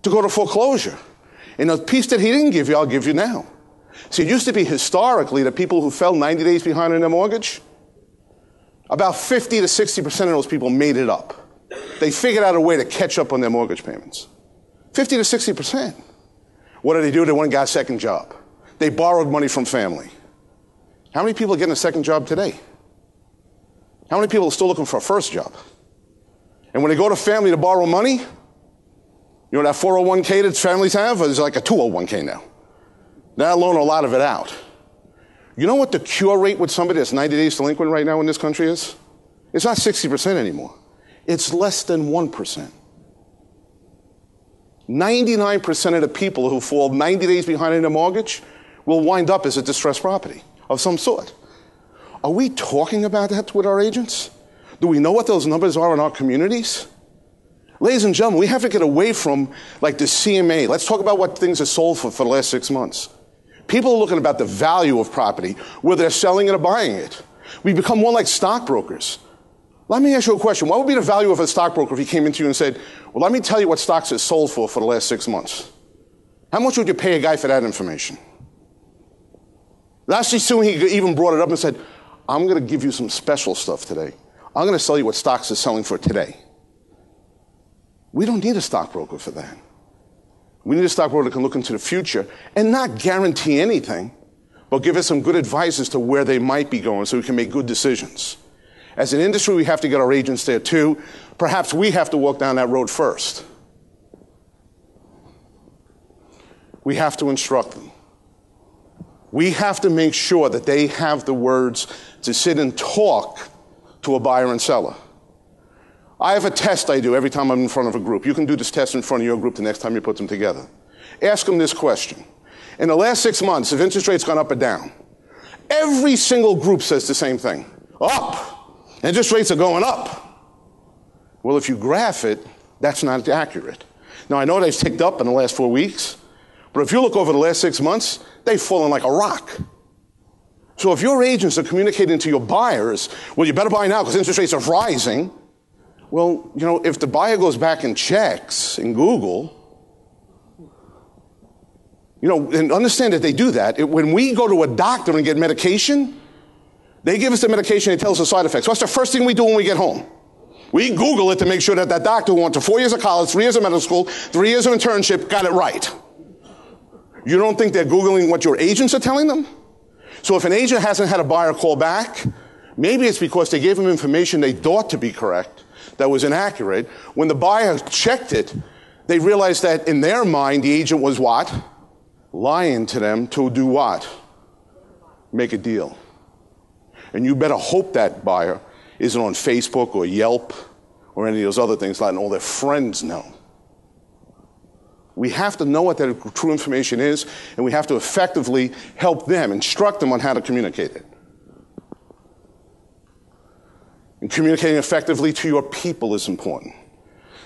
to go to foreclosure. And the piece that he didn't give you, I'll give you now. See, it used to be historically that people who fell 90 days behind on their mortgage, about 50 to 60% of those people made it up. They figured out a way to catch up on their mortgage payments. 50 to 60%. What did they do? They went and got a second job. They borrowed money from family. How many people are getting a second job today? How many people are still looking for a first job? And when they go to family to borrow money, you know that 401k that families have is like a 201k now. They'll loan a lot of it out. You know what the cure rate with somebody that's 90 days delinquent right now in this country is? It's not 60% anymore. It's less than 1%. 99% of the people who fall 90 days behind in their mortgage will wind up as a distressed property of some sort. Are we talking about that with our agents? Do we know what those numbers are in our communities? Ladies and gentlemen, we have to get away from like the CMA. Let's talk about what things are sold for the last 6 months. People are looking about the value of property, whether they're selling it or buying it. We become more like stockbrokers. Let me ask you a question. What would be the value of a stockbroker if he came into you and said, well, let me tell you what stocks have sold for the last 6 months? How much would you pay a guy for that information? Last soon he even brought it up and said, I'm going to give you some special stuff today. I'm going to tell you what stocks are selling for today. We don't need a stockbroker for that. We need a stockbroker that can look into the future and not guarantee anything, but give us some good advice as to where they might be going so we can make good decisions. As an industry, we have to get our agents there too. Perhaps we have to walk down that road first. We have to instruct them. We have to make sure that they have the words to sit and talk to a buyer and seller. I have a test I do every time I'm in front of a group. You can do this test in front of your group the next time you put them together. Ask them this question. In the last 6 months, have interest rates gone up or down? Every single group says the same thing. Up. Interest rates are going up. Well, if you graph it, that's not accurate. Now, I know they've ticked up in the last 4 weeks, but if you look over the last 6 months, they've fallen like a rock. So if your agents are communicating to your buyers, well, you better buy now because interest rates are rising. Well, you know, if the buyer goes back and checks in Google, you know, and understand that they do that. When we go to a doctor and get medication, they give us the medication and tell us the side effects. What's the first thing we do when we get home? We Google it to make sure that that doctor who went to 4 years of college, 3 years of medical school, 3 years of internship got it right. You don't think they're Googling what your agents are telling them? So if an agent hasn't had a buyer call back, maybe it's because they gave them information they thought to be correct that was inaccurate. When the buyer checked it, they realized that in their mind, the agent was what? Lying to them to do what? Make a deal. And you better hope that buyer isn't on Facebook or Yelp or any of those other things letting all their friends know. We have to know what that true information is, and we have to effectively help them, instruct them on how to communicate it. And communicating effectively to your people is important.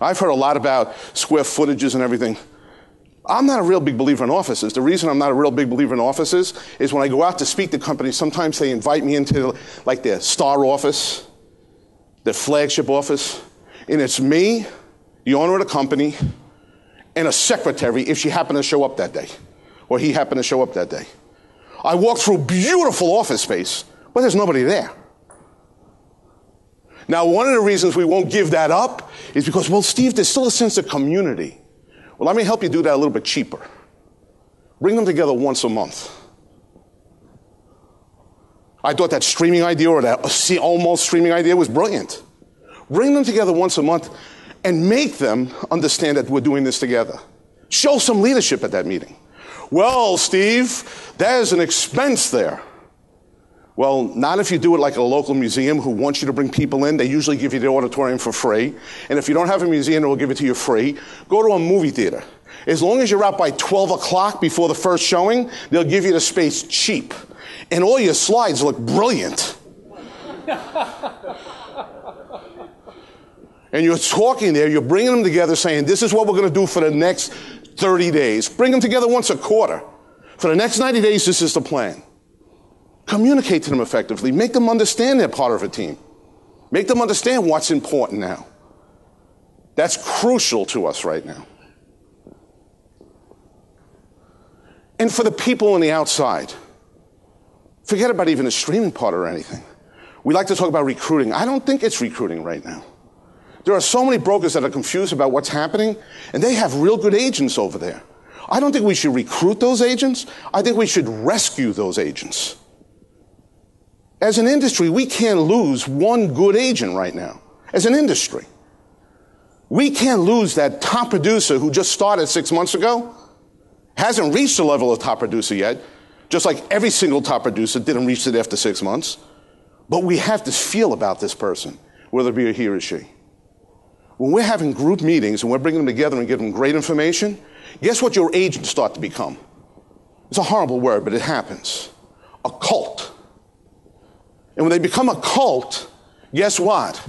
I've heard a lot about square footages and everything. I'm not a real big believer in offices. The reason I'm not a real big believer in offices is when I go out to speak to companies, sometimes they invite me into like their star office, their flagship office, and it's me, the owner of the company, and a secretary if she happened to show up that day, or he happened to show up that day. I walk through beautiful office space, but there's nobody there. Now, one of the reasons we won't give that up is because, well, Steve, there's still a sense of community. Well, let me help you do that a little bit cheaper. Bring them together once a month. I thought that streaming idea or that almost streaming idea was brilliant. Bring them together once a month and make them understand that we're doing this together. Show some leadership at that meeting. Well, Steve, there's an expense there. Well, not if you do it like a local museum who wants you to bring people in. They usually give you the auditorium for free. And if you don't have a museum that will give it to you free, go to a movie theater. As long as you're out by 12 o'clock before the first showing, they'll give you the space cheap. And all your slides look brilliant. And you're talking there, you're bringing them together saying, this is what we're going to do for the next 30 days. Bring them together once a quarter. For the next 90 days, this is the plan. Communicate to them effectively. Make them understand they're part of a team. Make them understand what's important now. That's crucial to us right now. And for the people on the outside, forget about even the streaming part or anything. We like to talk about recruiting. I don't think it's recruiting right now. There are so many brokers that are confused about what's happening, and they have real good agents over there. I don't think we should recruit those agents. I think we should rescue those agents. As an industry, we can't lose one good agent right now. As an industry. We can't lose that top producer who just started 6 months ago, hasn't reached the level of top producer yet, just like every single top producer didn't reach it after 6 months. But we have to feel about this person, whether it be a he or she. When we're having group meetings and we're bringing them together and giving them great information, guess what your agents start to become? It's a horrible word, but it happens. A cult. And when they become a cult, guess what?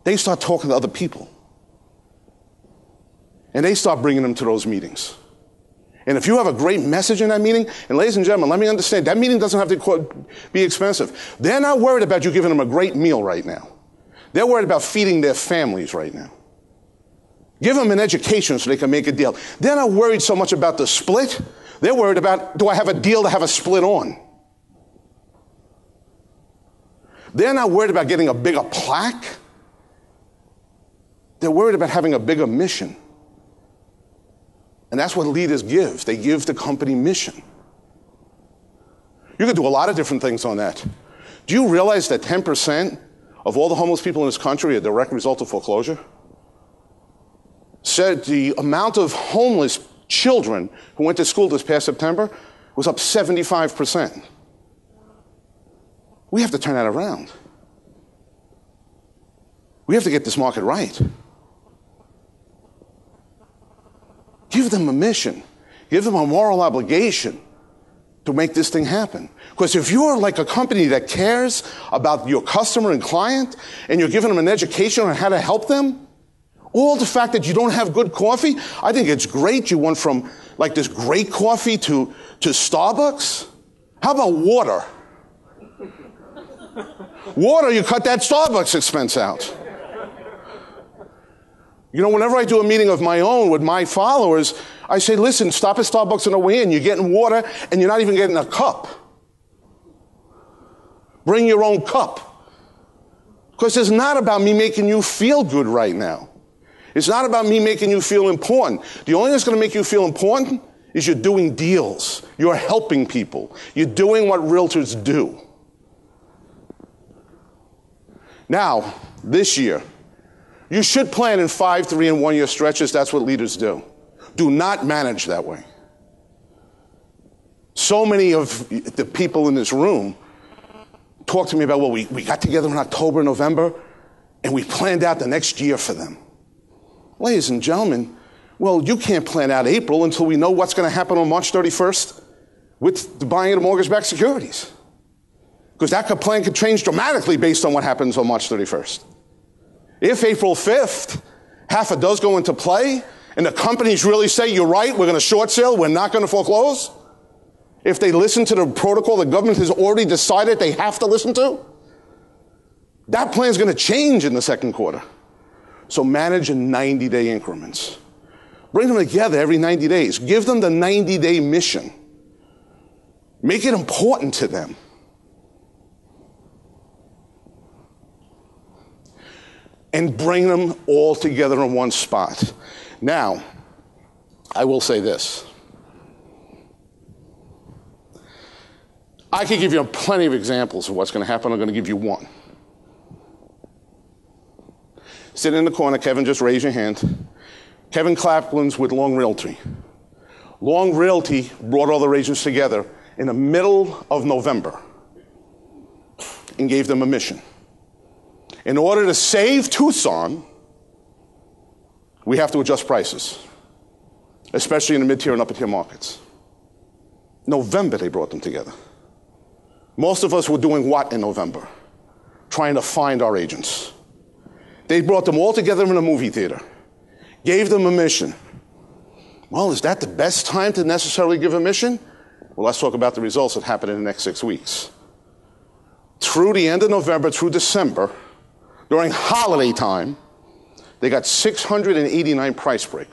They start talking to other people. And they start bringing them to those meetings. And if you have a great message in that meeting, and ladies and gentlemen, let me understand, that meeting doesn't have to be expensive. They're not worried about you giving them a great meal right now. They're worried about feeding their families right now. Give them an education so they can make a deal. They're not worried so much about the split. They're worried about, do I have a deal to have a split on? They're not worried about getting a bigger plaque. They're worried about having a bigger mission. And that's what leaders give. They give the company mission. You could do a lot of different things on that. Do you realize that 10% of all the homeless people in this country are a direct result of foreclosure? Said the amount of homeless children who went to school this past September was up 75%. We have to turn that around. We have to get this market right. Give them a mission. Give them a moral obligation to make this thing happen. Because if you're like a company that cares about your customer and client, and you're giving them an education on how to help them, all the fact that you don't have good coffee, I think it's great. You went from like this great coffee to Starbucks. How about water? Water, you cut that Starbucks expense out. You know, whenever I do a meeting of my own with my followers, I say, listen, stop at Starbucks on the way in. You're getting water, and you're not even getting a cup. Bring your own cup. Because it's not about me making you feel good right now. It's not about me making you feel important. The only thing that's going to make you feel important is you're doing deals. You're helping people. You're doing what realtors do. Now, this year, you should plan in 5, 3, and 1 year stretches. That's what leaders do. Do not manage that way. So many of the people in this room talk to me about, well, we got together in October, November, and we planned out the next year for them. Ladies and gentlemen, well, you can't plan out April until we know what's going to happen on March 31st with the buying of the mortgage-backed securities. Because that plan could change dramatically based on what happens on March 31st. If April 5th, half it does go into play, and the companies really say, you're right, we're going to short sale, we're not going to foreclose, if they listen to the protocol the government has already decided they have to listen to, that plan is going to change in the second quarter. So manage in 90-day increments. Bring them together every 90 days. Give them the 90-day mission. Make it important to them. And bring them all together in one spot. Now, I will say this. I could give you plenty of examples of what's going to happen. I'm going to give you one. Sitting in the corner, Kevin, just raise your hand. Kevin Claplin's with Long Realty. Long Realty brought all the agents together in the middle of November and gave them a mission. In order to save Tucson, we have to adjust prices, especially in the mid-tier and upper-tier markets. November, they brought them together. Most of us were doing what in November? Trying to find our agents. They brought them all together in a movie theater, gave them a mission. Well, is that the best time to necessarily give a mission? Well, let's talk about the results that happen in the next 6 weeks. Through the end of November, through December, during holiday time, they got 689 price breaks.